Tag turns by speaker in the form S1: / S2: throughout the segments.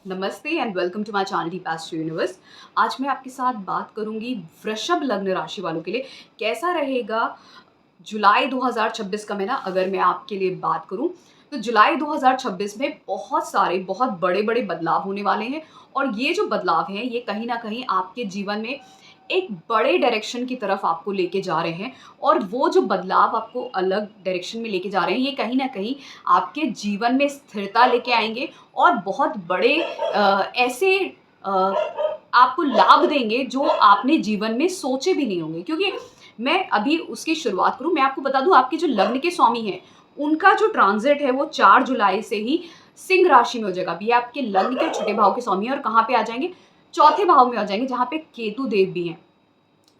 S1: नमस्ते and welcome to my channel the past universe. आज मैं आपके साथ बात करूंगी वृषभ लग्न राशि वालों के लिए कैसा रहेगा जुलाई 2026 का महीना। अगर मैं आपके लिए बात करूं तो जुलाई 2026 में बहुत बड़े बड़े बदलाव होने वाले हैं। और ये जो बदलाव हैं ये कहीं ना कहीं आपके जीवन में एक बड़े डायरेक्शन की तरफ आपको लेके जा रहे हैं। और वो जो बदलाव आपको अलग डायरेक्शन में लेके जा रहे हैं ये कहीं ना कहीं आपके जीवन में स्थिरता लेके आएंगे और बहुत बड़े ऐसे आपको लाभ देंगे जो आपने जीवन में सोचे भी नहीं होंगे। क्योंकि मैं अभी उसकी शुरुआत करूं, मैं आपको बता दूं आपके जो लग्न के स्वामी हैं उनका जो ट्रांजिट है वो 4 जुलाई से ही सिंह राशि में हो जाएगा। अभी आपके लग्न के छठे भाव के स्वामी हैं और कहाँ पे आ जाएंगे, चौथे भाव में आ जाएंगे जहाँ पे केतु देव भी हैं।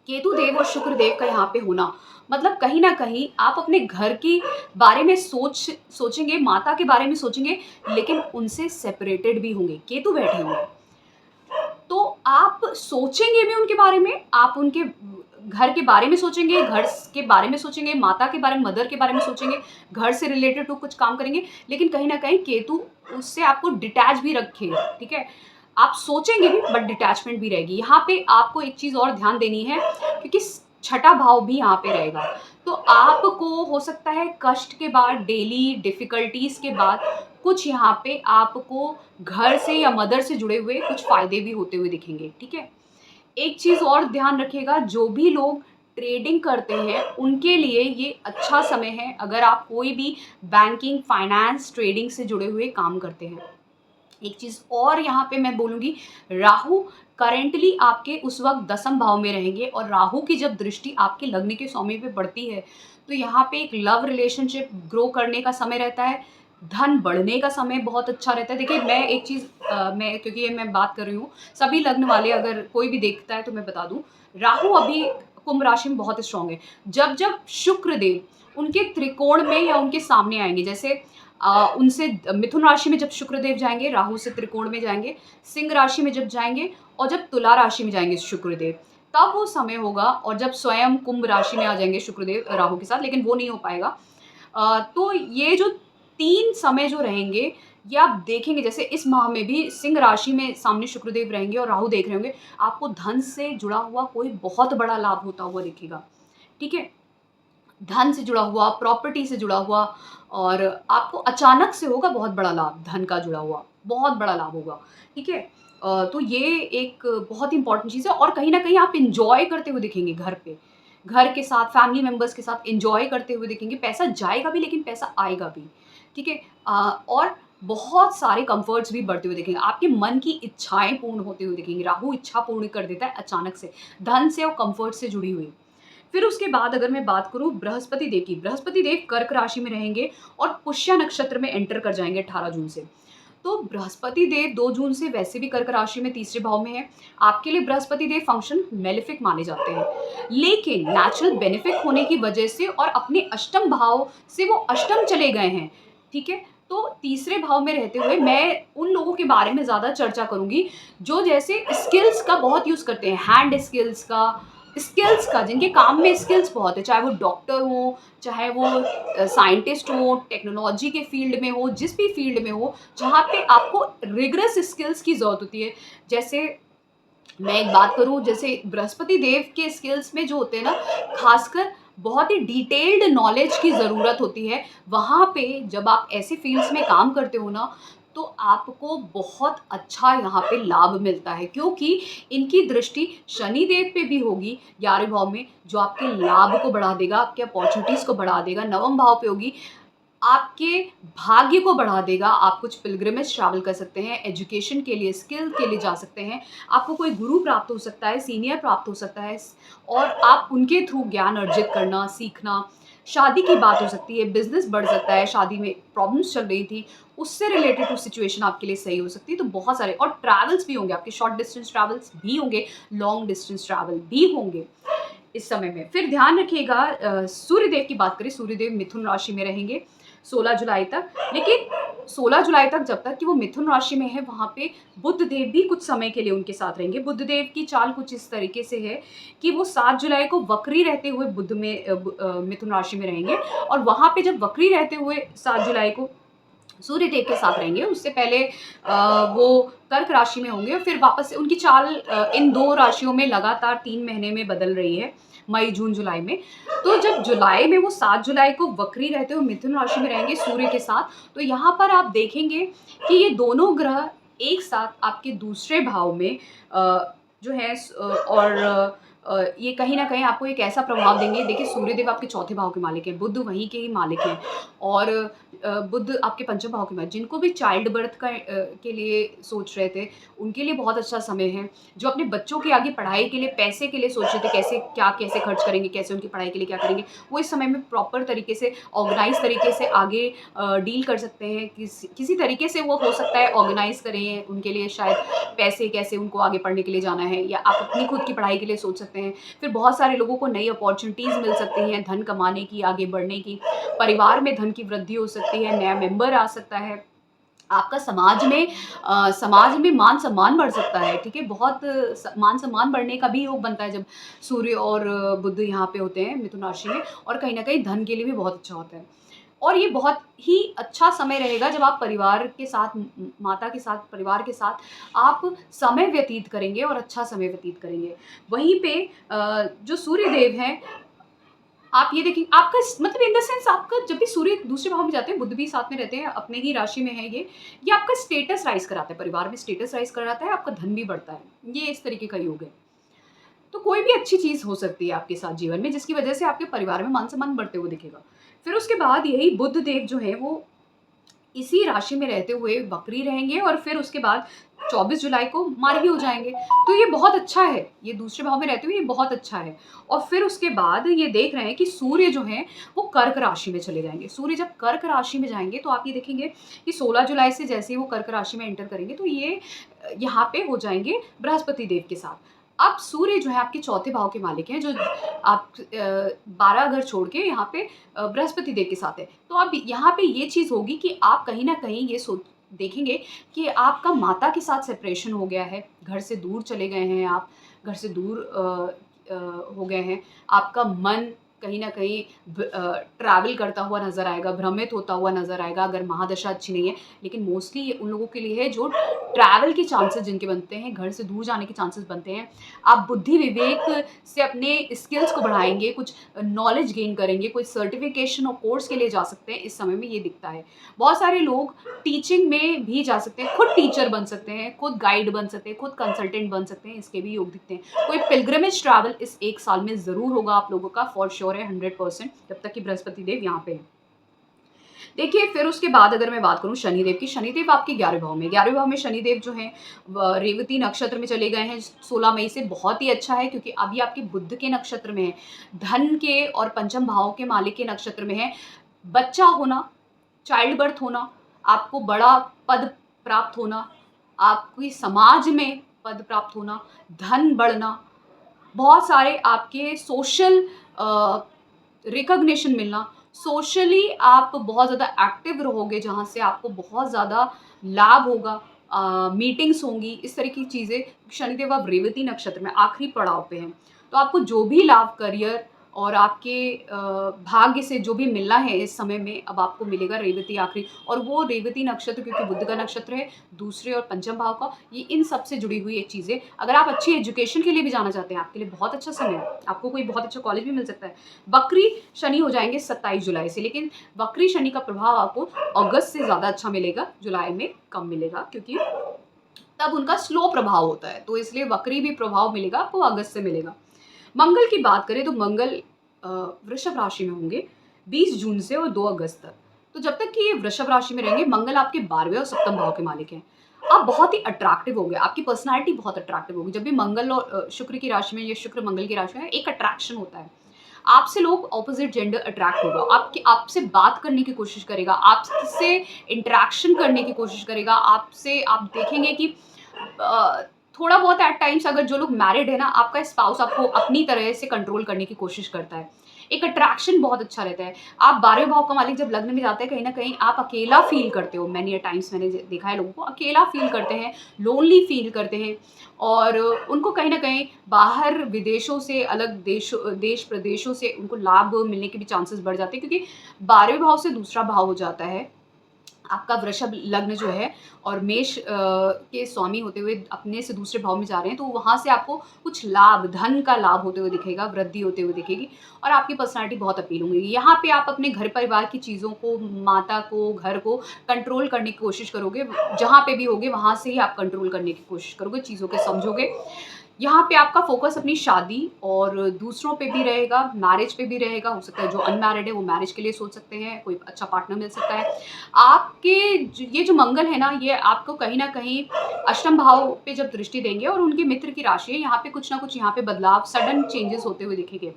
S1: केतु देव और शुक्र देव का यहाँ पे होना मतलब कहीं ना कहीं आप अपने घर की बारे में सोचेंगे, माता के बारे में सोचेंगे, लेकिन उनसे सेपरेटेड भी होंगे, केतु बैठे होंगे। तो आप सोचेंगे भी उनके बारे में, आप उनके घर के बारे में सोचेंगे, घर के बारे में सोचेंगे, माता के बारे में, मदर के बारे में सोचेंगे, घर से रिलेटेड टू कुछ काम करेंगे। लेकिन कहीं ना कहीं केतु उससे आपको डिटैच भी रखेगा। ठीक है, आप सोचेंगे भी बट डिटैचमेंट भी रहेगी। यहाँ पे आपको एक चीज और ध्यान देनी है क्योंकि छठा भाव भी यहाँ पे रहेगा। तो आपको हो सकता है कष्ट के बाद, डेली डिफिकल्टीज के बाद कुछ यहाँ पे आपको घर से या मदर से जुड़े हुए कुछ फायदे भी होते हुए दिखेंगे। ठीक है, एक चीज और ध्यान रखिएगा, जो भी लोग ट्रेडिंग करते हैं उनके लिए ये अच्छा समय है। अगर आप कोई भी बैंकिंग, फाइनेंस, ट्रेडिंग से जुड़े हुए काम करते हैं। एक चीज और यहाँ पे मैं बोलूंगी, राहु करेंटली आपके उस वक्त दसम भाव में रहेंगे और राहु की जब दृष्टि आपके लग्न के स्वामी पे पड़ती है तो यहाँ पे एक लव रिलेशनशिप ग्रो करने का समय रहता है, धन बढ़ने का समय बहुत अच्छा रहता है। देखिए मैं एक चीज मैं क्योंकि ये मैं बात कर रही हूँ सभी लग्न वाले, अगर कोई भी देखता है तो मैं बता दूं, राहु अभी कुंभ राशि में बहुत स्ट्रांग है। जब जब शुक्र देव उनके त्रिकोण में या उनके सामने आएंगे, जैसे उनसे मिथुन राशि में जब शुक्रदेव जाएंगे, राहु से त्रिकोण में जाएंगे, सिंह राशि में जब जाएंगे और जब तुला राशि में जाएंगे शुक्रदेव, तब वो समय होगा। और जब स्वयं कुंभ राशि में आ जाएंगे शुक्रदेव राहु के साथ, लेकिन वो नहीं हो पाएगा। तो ये जो 3 समय जो रहेंगे ये आप देखेंगे, जैसे इस माह में भी सिंह राशि में सामने शुक्रदेव रहेंगे और राहु देख रहे होंगे, आपको धन से जुड़ा हुआ कोई बहुत बड़ा लाभ होता हुआ दिखेगा। ठीक है, धन से जुड़ा हुआ, प्रॉपर्टी से जुड़ा हुआ, और आपको अचानक से होगा बहुत बड़ा लाभ, धन का जुड़ा हुआ बहुत बड़ा लाभ होगा। ठीक है, तो ये एक बहुत इंपॉर्टेंट चीज़ है। और कहीं ना कहीं आप इंजॉय करते हुए दिखेंगे, घर पे, घर के साथ, फैमिली मेंबर्स के साथ इंजॉय करते हुए दिखेंगे। पैसा जाएगा भी लेकिन पैसा आएगा भी। ठीक है, और बहुत सारे कंफर्ट्स भी बढ़ते हुए दिखेंगे, आपके मन की इच्छाएं पूर्ण होते हुए दिखेंगी। राहु इच्छा पूर्ण कर देता है अचानक से, धन से और कंफर्ट से जुड़ी हुई। फिर उसके बाद अगर मैं बात करूं बृहस्पति देव की, बृहस्पति देव कर्क राशि में रहेंगे और पुष्य नक्षत्र में एंटर कर जाएंगे 18 जून से। तो बृहस्पति देव 2 जून से वैसे भी कर्क राशि में तीसरे भाव में है। आपके लिए बृहस्पति देव फंक्शन मेलेफिक माने जाते हैं, लेकिन नेचुरल बेनिफिक होने की वजह से और अपने अष्टम भाव से वो अष्टम चले गए हैं। ठीक है, तो तीसरे भाव में रहते हुए मैं उन लोगों के बारे में ज़्यादा चर्चा करूंगी जो जैसे स्किल्स का बहुत यूज़ करते हैं, हैंड स्किल्स का, जिनके काम में स्किल्स बहुत है, चाहे वो डॉक्टर हो, चाहे वो साइंटिस्ट हो, टेक्नोलॉजी के फील्ड में हो, जिस भी फील्ड में हो जहाँ पे आपको रिगरस स्किल्स की ज़रूरत होती है। जैसे मैं एक बात करूँ, जैसे बृहस्पति देव के स्किल्स में जो होते हैं ना, खासकर बहुत ही डिटेल्ड नॉलेज की ज़रूरत होती है। वहाँ पे जब आप ऐसे फील्ड्स में काम करते हो ना, तो आपको बहुत अच्छा यहाँ पे लाभ मिलता है, क्योंकि इनकी दृष्टि शनि देव पे भी होगी 11वें भाव में, जो आपके लाभ को बढ़ा देगा, आपके अपॉर्चुनिटीज़ को बढ़ा देगा। नवम भाव पे होगी, आपके भाग्य को बढ़ा देगा। आप कुछ पिलग्रिमेज ट्रैवल कर सकते हैं, एजुकेशन के लिए, स्किल के लिए जा सकते हैं, आपको कोई गुरु प्राप्त हो सकता है, सीनियर प्राप्त हो सकता है, और आप उनके थ्रू ज्ञान अर्जित करना, सीखना। शादी की बात हो सकती है, बिजनेस बढ़ सकता है, शादी में प्रॉब्लम्स चल रही थी उससे रिलेटेड कुछ सिचुएशन आपके लिए सही हो सकती है। तो बहुत सारे और ट्रैवल्स भी होंगे, आपके शॉर्ट डिस्टेंस ट्रैवल्स भी होंगे, लॉन्ग डिस्टेंस ट्रैवल भी होंगे इस समय में। फिर ध्यान रखिएगा, सूर्यदेव की बात करें, सूर्यदेव मिथुन राशि में रहेंगे 16 जुलाई तक। लेकिन 16 जुलाई तक जब तक कि वो मिथुन राशि में है, वहाँ पे बुध देव भी कुछ समय के लिए उनके साथ रहेंगे। बुध देव की चाल कुछ इस तरीके से है कि वो 7 जुलाई को वक्री रहते हुए बुध में मिथुन राशि में रहेंगे, और वहाँ पे जब वक्री रहते हुए 7 जुलाई को सूर्य देव के साथ रहेंगे। उससे पहले वो कर्क राशि में होंगे और फिर वापस से उनकी चाल इन 2 राशियों में लगातार 3 महीने में बदल रही है, मई, जून, जुलाई में। तो जब जुलाई में वो 7 जुलाई को वक्री रहते हुए मिथुन राशि में रहेंगे सूर्य के साथ, तो यहाँ पर आप देखेंगे कि ये दोनों ग्रह एक साथ आपके दूसरे भाव में जो है ये कहीं न कहीं आपको एक ऐसा प्रभाव देंगे। देखिए, सूर्यदेव आपके चौथे भाव के मालिक हैं, बुध वहीं के ही मालिक हैं और बुध आपके पंचम भाव के मालिक। जिनको भी चाइल्ड बर्थ के लिए सोच रहे थे, उनके लिए बहुत अच्छा समय है। जो अपने बच्चों की आगे पढ़ाई के लिए, पैसे के लिए सोच रहे थे, कैसे खर्च करेंगे, कैसे उनकी पढ़ाई के लिए क्या करेंगे, वो इस समय में प्रॉपर तरीके से, ऑर्गेनाइज़ तरीके से आगे डील कर सकते हैं। किसी तरीके से वो हो सकता है ऑर्गेनाइज़ करें, उनके लिए शायद पैसे कैसे उनको आगे पढ़ने के लिए जाना है, या आप अपनी खुद की पढ़ाई के लिए सोच सकते हैं। फिर बहुत सारे लोगों को नई अपॉर्चुनिटीज़ मिल सकती हैं धन कमाने की, आगे बढ़ने की। परिवार में धन की वृद्धि हो सकती है, नया मेंबर आ सकता है। आपका समाज में मान-सम्मान बढ़ सकता है, ठीक है? बहुत मान-सम्मान बढ़ने का भी योग बनता है जब सूर्य और बुध यहाँ पे होते हैं मिथुन राशि में, और कहीं न कहीं धन के लिए भी बहुत अच्छा होता है। और ये बहुत ही अच्छा समय रहेगा जब आप परिवार के साथ, माता के साथ, परिवार के साथ आप समय व्यतीत करेंगे और अच्छा समय व्यतीत करेंगे। वहीं पे जो सूर्य देव हैं, आप ये देखिए, आपका मतलब इन द सेंस, आपका जब भी सूर्य दूसरे भाव में जाते हैं, बुध भी साथ में रहते हैं, अपने ही राशि में है ये आपका स्टेटस राइज कराता है, परिवार में स्टेटस राइज कराता है, आपका धन भी बढ़ता है। ये इस तरीके का योग है। तो कोई भी अच्छी चीज़ हो सकती है आपके साथ जीवन में, जिसकी वजह से आपके परिवार में मान-सम्मान बढ़ते हुए दिखेगा। फिर उसके बाद यही बुध देव जो है वो इसी राशि में रहते हुए वक्री रहेंगे और फिर उसके बाद 24 जुलाई को मार्गी हो जाएँगे। तो ये बहुत अच्छा है, ये दूसरे भाव में रहते हुए ये बहुत अच्छा है। और फिर उसके बाद ये देख रहे हैं कि सूर्य जो हैं वो कर्क राशि में चले जाएँगे। सूर्य जब कर्क राशि में जाएँगे तो आप ये देखेंगे कि 16 जुलाई से जैसे ही वो कर्क राशि में एंटर करेंगे, तो ये यहाँ पे हो जाएँगे बृहस्पति देव के साथ। अब सूर्य जो है आपके चौथे भाव के मालिक हैं, जो आप 12 घर छोड़ के यहाँ पे बृहस्पति देव के साथ है। तो अब यहाँ पे ये चीज़ होगी कि आप कहीं न कहीं ये देखेंगे कि आपका माता के साथ सेपरेशन हो गया है, घर से दूर चले गए हैं आप, घर से दूर हो गए हैं। आपका मन कहीं न कहीं ट्रैवल करता हुआ नज़र आएगा, भ्रमित होता हुआ नज़र आएगा, अगर महादशा अच्छी नहीं है। लेकिन मोस्टली ये उन लोगों के लिए है जो ट्रैवल के चांसेस जिनके बनते हैं, घर से दूर जाने के चांसेस बनते हैं। आप बुद्धि विवेक से अपने स्किल्स को बढ़ाएँगे, कुछ नॉलेज गेन करेंगे, कोई सर्टिफ़िकेशन और कोर्स के लिए जा सकते हैं, इस समय में ये दिखता है। बहुत सारे लोग टीचिंग में भी जा सकते हैं, खुद टीचर बन सकते हैं, खुद गाइड बन सकते हैं, खुद कंसल्टेंट बन सकते हैं, इसके भी योग दिखते हैं। कोई पिलग्रिमेज ट्रैवल इस 1 साल में ज़रूर होगा आप लोगों का, फॉर श्योर है 100%, जब तक कि बृहस्पति देव यहाँ पे हैं। देखिए, फिर उसके बाद अगर मैं बात करूँ शनिदेव की, शनिदेव आपके 11वें भाव में, 11वें भाव में शनिदेव जो हैं रेवती नक्षत्र में चले गए हैं 16 मई से। बहुत ही अच्छा है क्योंकि अभी आपके बुध के नक्षत्र में है, धन के और पंचम भाव के मालिक के नक्षत्र में है। बच्चा होना, चाइल्ड बर्थ होना, आपको बड़ा पद प्राप्त होना, आपकी समाज में पद प्राप्त होना, धन बढ़ना, बहुत सारे आपके सोशल रिकॉग्निशन मिलना, सोशली आप बहुत ज़्यादा एक्टिव रहोगे, जहाँ से आपको बहुत ज़्यादा लाभ होगा, मीटिंग्स होंगी, इस तरह की चीज़ें। शनिदेव अब रेवती नक्षत्र में आखिरी पड़ाव पे हैं, तो आपको जो भी लाभ करियर और आपके भाग्य से जो भी मिलना है इस समय में, अब आपको मिलेगा रेवती आखिरी। और वो रेवती नक्षत्र क्योंकि बुध का नक्षत्र है, दूसरे और पंचम भाव का, ये इन सब से जुड़ी हुई एक चीज़ है। अगर आप अच्छी एजुकेशन के लिए भी जाना चाहते हैं, आपके लिए बहुत अच्छा समय है, आपको कोई बहुत अच्छा कॉलेज भी मिल सकता है। वक्री शनि हो जाएंगे 27 जुलाई से, लेकिन वक्री शनि का प्रभाव आपको अगस्त से ज़्यादा अच्छा मिलेगा, जुलाई में कम मिलेगा क्योंकि तब उनका स्लो प्रभाव होता है, तो इसलिए वक्री भी प्रभाव मिलेगा आपको, अगस्त से मिलेगा। मंगल की बात करें तो मंगल वृषभ राशि में होंगे 20 जून से और 2 अगस्त तक। तो जब तक कि ये वृषभ राशि में रहेंगे, मंगल आपके 12वें और सप्तम भाव के मालिक हैं। आप बहुत ही अट्रैक्टिव होगे, आपकी पर्सनैलिटी बहुत अट्रैक्टिव होगी। जब भी मंगल और शुक्र की राशि में, ये शुक्र मंगल की राशि में, एक अट्रैक्शन होता है। आपसे लोग ऑपोजिट जेंडर अट्रैक्ट होगा, आपसे बात करने की कोशिश करेगा, आपसे इंटरेक्शन करने की कोशिश करेगा, आपसे आप देखेंगे कि थोड़ा बहुत एट टाइम्स, अगर जो लोग मैरिड है ना, आपका स्पाउस आपको अपनी तरह से कंट्रोल करने की कोशिश करता है। एक अट्रैक्शन बहुत अच्छा रहता है। आप 12वें भाव का मालिक जब लग्न में जाते हैं, कहीं न कहीं आप अकेला फ़ील करते हो। मैनी अ टाइम्स मैंने देखा है लोगों को, अकेला फ़ील करते हैं, लोनली फ़ील करते हैं और उनको कहीं न कहीं बाहर विदेशों से, अलग देश प्रदेशों से उनको लाभ मिलने के भी चांसेस बढ़ जाते हैं क्योंकि 12वें भाव से दूसरा भाव हो जाता है आपका वृषभ लग्न जो है और मेष के स्वामी होते हुए अपने से दूसरे भाव में जा रहे हैं, तो वहाँ से आपको कुछ लाभ, धन का लाभ होते हुए दिखेगा, वृद्धि होते हुए दिखेगी और आपकी पर्सनैलिटी बहुत अपील होगी। यहाँ पे आप अपने घर परिवार की चीज़ों को, माता को, घर को कंट्रोल करने की कोशिश करोगे। जहाँ पे भी होगे वहाँ से ही आप कंट्रोल करने की कोशिश करोगे, चीज़ों को समझोगे। यहाँ पे आपका फोकस अपनी शादी और दूसरों पे भी रहेगा, मैरिज पे भी रहेगा। हो सकता है जो अनमैरिड है वो मैरिज के लिए सोच सकते हैं, कोई अच्छा पार्टनर मिल सकता है। आपके ये जो मंगल है ना, ये आपको कहीं न कहीं अष्टम भाव पे जब दृष्टि देंगे और उनके मित्र की राशि है, यहाँ पे कुछ ना कुछ यहाँ पे बदलाव, सडन चेंजेस होते हुए दिखेंगे।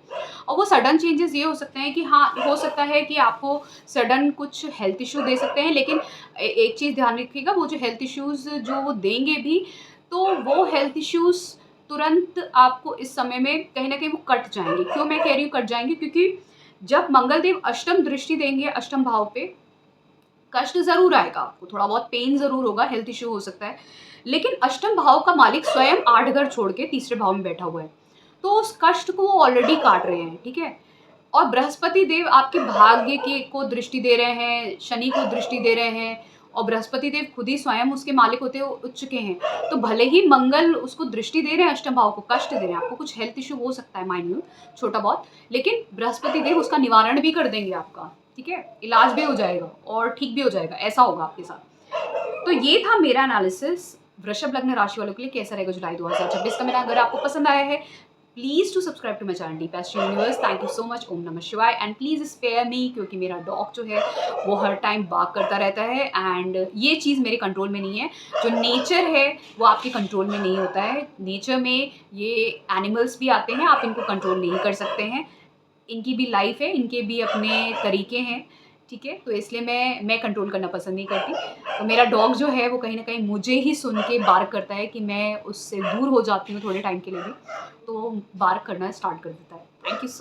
S1: और वो सडन चेंजेस ये हो सकते हैं कि हाँ, हो सकता है कि आपको सडन कुछ हेल्थ इश्यू दे सकते हैं, लेकिन एक चीज़ ध्यान रखिएगा, वो जो हेल्थ इश्यूज़ जो वो देंगे भी, तो वो हेल्थ इश्यूज़ तुरंत आपको इस समय में कहीं न कहीं वो कट जाएँगे। क्यों मैं कह रही हूँ कट जाएँगे? क्योंकि जब मंगल देव अष्टम दृष्टि देंगे अष्टम भाव पे, कष्ट ज़रूर आएगा आपको, थोड़ा बहुत पेन ज़रूर होगा, हेल्थ इश्यू हो सकता है। लेकिन अष्टम भाव का मालिक स्वयं 8 घर छोड़ के तीसरे भाव में बैठा हुआ है। तो उस कष्ट को वो ऑलरेडी काट रहे हैं, ठीक है? और बृहस्पति देव आपके भाग्य की को दृष्टि दे रहे हैं, शनि को दृष्टि दे रहे हैं और बृहस्पति देव खुद ही स्वयं उसके मालिक होते उठ चुके हैं। तो भले ही मंगल उसको दृष्टि दे रहे हैं, अष्टम भाव को कष्ट दे रहे हैं, आपको कुछ हेल्थ इश्यू हो सकता है माइन्यूट, छोटा बहुत, लेकिन बृहस्पति देव उसका निवारण भी कर देंगे आपका, ठीक है? इलाज भी हो जाएगा और ठीक भी हो जाएगा, ऐसा होगा आपके साथ। तो ये था मेरा एनालिसिस वृषभ लग्न राशि वालों के लिए कैसा रहेगा जुलाई 2026 का। मेरा अगर आपको पसंद आया है, please to subscribe to my channel Deep Astro Universe. Thank you so much. ओम नमः शिवाय। एंड प्लीज़ स्पेयर मी, क्योंकि मेरा डॉग जो है वो हर टाइम बार्क करता रहता है एंड ये चीज़ मेरे कंट्रोल में नहीं है। जो नेचर है वो आपके कंट्रोल में नहीं होता है। नेचर में ये एनिमल्स भी आते हैं, आप इनको कंट्रोल नहीं कर सकते हैं। इनकी भी लाइफ है, इनके भी अपने तरीके हैं, ठीक है? तो इसलिए मैं कंट्रोल करना पसंद नहीं करती। तो मेरा डॉग जो है वो कहीं न कहीं मुझे ही सुन के बार्क करता है कि मैं उससे दूर हो जाती हूँ थोड़े टाइम के लिए भी, तो बार्क करना स्टार्ट कर देता है। Thank you so